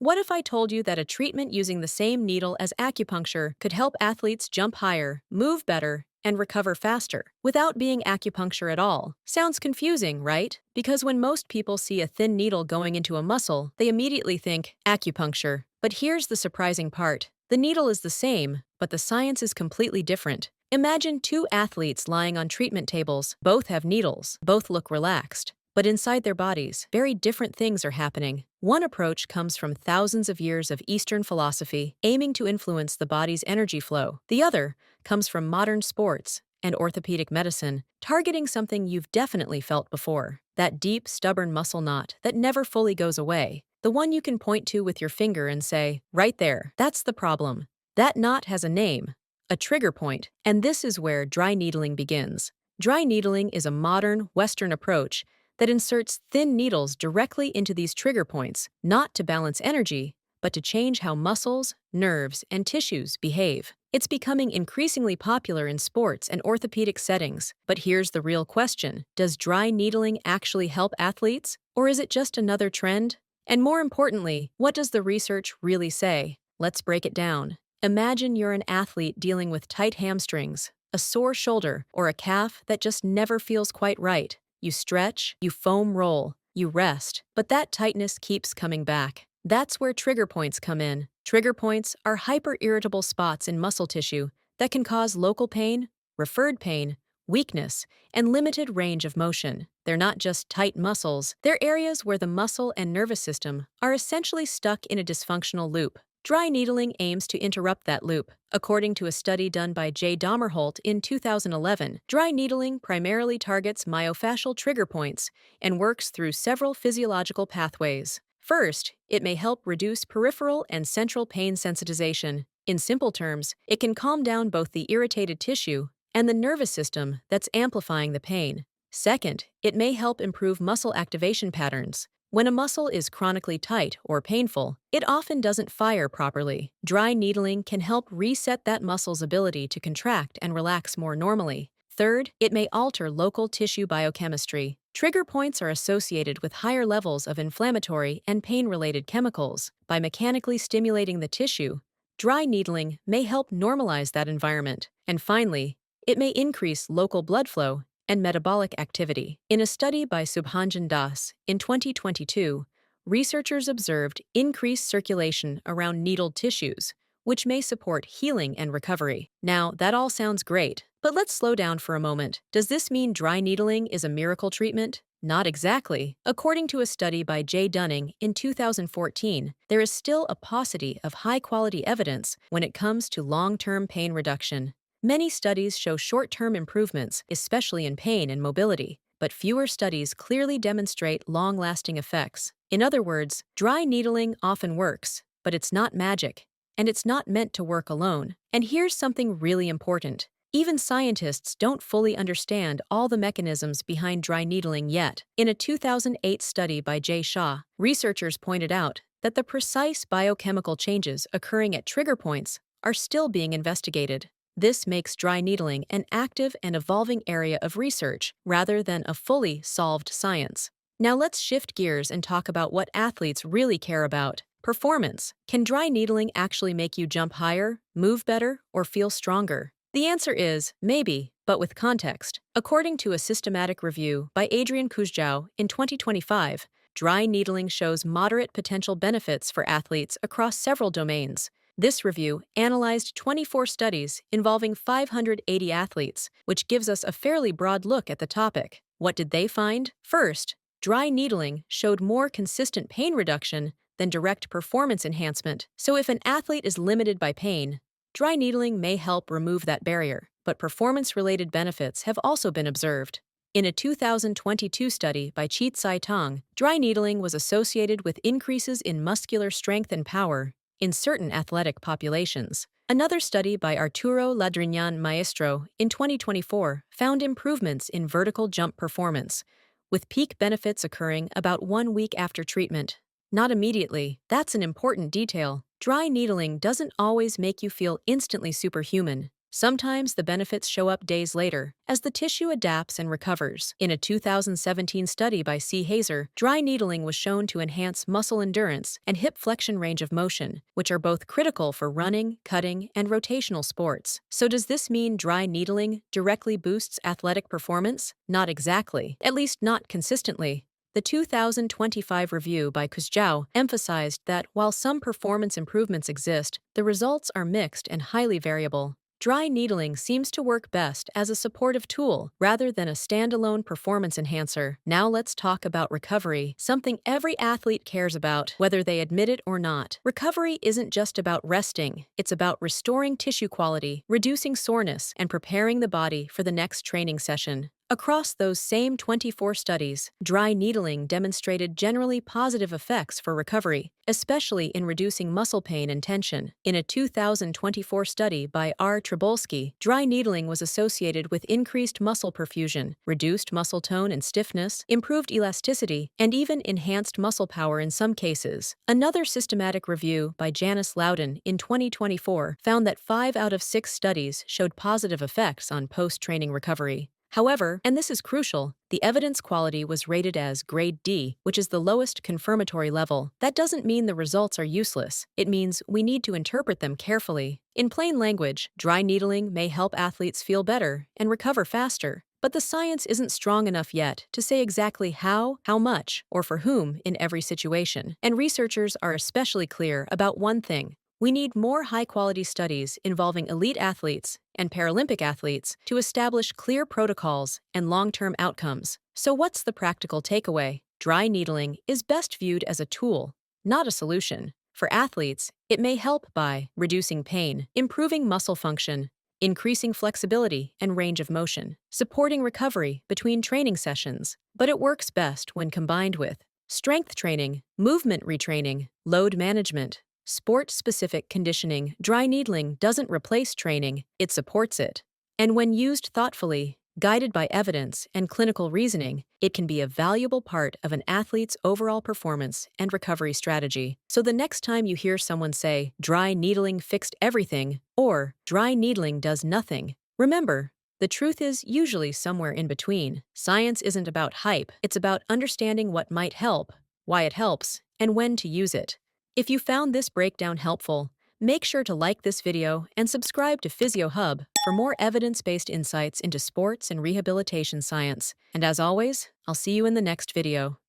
What if I told you that a treatment using the same needle as acupuncture could help athletes jump higher, move better, and recover faster without being acupuncture at all? Sounds confusing, right? Because when most people see a thin needle going into a muscle, they immediately think acupuncture. But here's the surprising part. The needle is the same, but the science is completely different. Imagine two athletes lying on treatment tables. Both have needles, both look relaxed. But inside their bodies, very different things are happening. One approach comes from thousands of years of Eastern philosophy, aiming to influence the body's energy flow. The other comes from modern sports and orthopedic medicine, targeting something you've definitely felt before. That deep, stubborn muscle knot that never fully goes away. The one you can point to with your finger and say, right there, that's the problem. That knot has a name, a trigger point, and this is where dry needling begins. Dry needling is a modern, Western approach that inserts thin needles directly into these trigger points, not to balance energy, but to change how muscles, nerves, and tissues behave. It's becoming increasingly popular in sports and orthopedic settings. But here's the real question. Does dry needling actually help athletes? Or is it just another trend? And more importantly, what does the research really say? Let's break it down. Imagine you're an athlete dealing with tight hamstrings, a sore shoulder, or a calf that just never feels quite right. You stretch, you foam roll, you rest, but that tightness keeps coming back. That's where trigger points come in. Trigger points are hyper-irritable spots in muscle tissue that can cause local pain, referred pain, weakness, and limited range of motion. They're not just tight muscles, they're areas where the muscle and nervous system are essentially stuck in a dysfunctional loop. Dry needling aims to interrupt that loop. According to a study done by J. Domerholt in 2011, dry needling primarily targets myofascial trigger points and works through several physiological pathways. First, it may help reduce peripheral and central pain sensitization. In simple terms, it can calm down both the irritated tissue and the nervous system that's amplifying the pain. Second, it may help improve muscle activation patterns. When a muscle is chronically tight or painful, it often doesn't fire properly. Dry needling can help reset that muscle's ability to contract and relax more normally. Third, it may alter local tissue biochemistry. Trigger points are associated with higher levels of inflammatory and pain-related chemicals. By mechanically stimulating the tissue, dry needling may help normalize that environment. And finally, it may increase local blood flow and metabolic activity. In a study by Subhanjan Das in 2022, researchers observed increased circulation around needled tissues, which may support healing and recovery. Now, that all sounds great, but let's slow down for a moment. Does this mean dry needling is a miracle treatment? Not exactly. According to a study by Jay Dunning in 2014, there is still a paucity of high-quality evidence when it comes to long-term pain reduction. Many studies show short-term improvements, especially in pain and mobility, but fewer studies clearly demonstrate long-lasting effects. In other words, dry needling often works, but it's not magic, and it's not meant to work alone. And here's something really important. Even scientists don't fully understand all the mechanisms behind dry needling yet. In a 2008 study by Jay Shah, researchers pointed out that the precise biochemical changes occurring at trigger points are still being investigated. This makes dry needling an active and evolving area of research rather than a fully solved science. Now let's shift gears and talk about what athletes really care about: performance. Can dry needling actually make you jump higher, move better, or feel stronger? The answer is maybe, but with context. According to a systematic review by Adrian Kuzjau in 2025, dry needling shows moderate potential benefits for athletes across several domains. This review analyzed 24 studies involving 580 athletes, which gives us a fairly broad look at the topic. What did they find? First, dry needling showed more consistent pain reduction than direct performance enhancement. So if an athlete is limited by pain, dry needling may help remove that barrier, but performance-related benefits have also been observed. In a 2022 study by Cheat Sai Tong, dry needling was associated with increases in muscular strength and power in certain athletic populations. Another study by Arturo Ladrignan Maestro in 2024 found improvements in vertical jump performance, with peak benefits occurring about 1 week after treatment. Not immediately. That's an important detail. Dry needling doesn't always make you feel instantly superhuman. Sometimes the benefits show up days later, as the tissue adapts and recovers. In a 2017 study by C. Hazer, dry needling was shown to enhance muscle endurance and hip flexion range of motion, which are both critical for running, cutting, and rotational sports. So does this mean dry needling directly boosts athletic performance? Not exactly, at least not consistently. The 2025 review by Kuzhou emphasized that while some performance improvements exist, the results are mixed and highly variable. Dry needling seems to work best as a supportive tool rather than a standalone performance enhancer. Now let's talk about recovery, something every athlete cares about, whether they admit it or not. Recovery isn't just about resting, it's about restoring tissue quality, reducing soreness, and preparing the body for the next training session. Across those same 24 studies, dry needling demonstrated generally positive effects for recovery, especially in reducing muscle pain and tension. In a 2024 study by R. Trabolsky, dry needling was associated with increased muscle perfusion, reduced muscle tone and stiffness, improved elasticity, and even enhanced muscle power in some cases. Another systematic review by Janice Loudon in 2024 found that 5 out of 6 studies showed positive effects on post-training recovery. However, and this is crucial, the evidence quality was rated as grade D, which is the lowest confirmatory level. That doesn't mean the results are useless. It means we need to interpret them carefully. In plain language, dry needling may help athletes feel better and recover faster. But the science isn't strong enough yet to say exactly how much, or for whom in every situation. And researchers are especially clear about one thing. We need more high-quality studies involving elite athletes and Paralympic athletes to establish clear protocols and long-term outcomes. So what's the practical takeaway? Dry needling is best viewed as a tool, not a solution. For athletes, it may help by reducing pain, improving muscle function, increasing flexibility and range of motion, supporting recovery between training sessions. But it works best when combined with strength training, movement retraining, load management, sport-specific conditioning. Dry needling doesn't replace training, it supports it. And when used thoughtfully, guided by evidence and clinical reasoning, it can be a valuable part of an athlete's overall performance and recovery strategy. So the next time you hear someone say, dry needling fixed everything, or dry needling does nothing, remember, the truth is usually somewhere in between. Science isn't about hype, it's about understanding what might help, why it helps, and when to use it. If you found this breakdown helpful, make sure to like this video and subscribe to Physio Hub for more evidence-based insights into sports and rehabilitation science. And as always, I'll see you in the next video.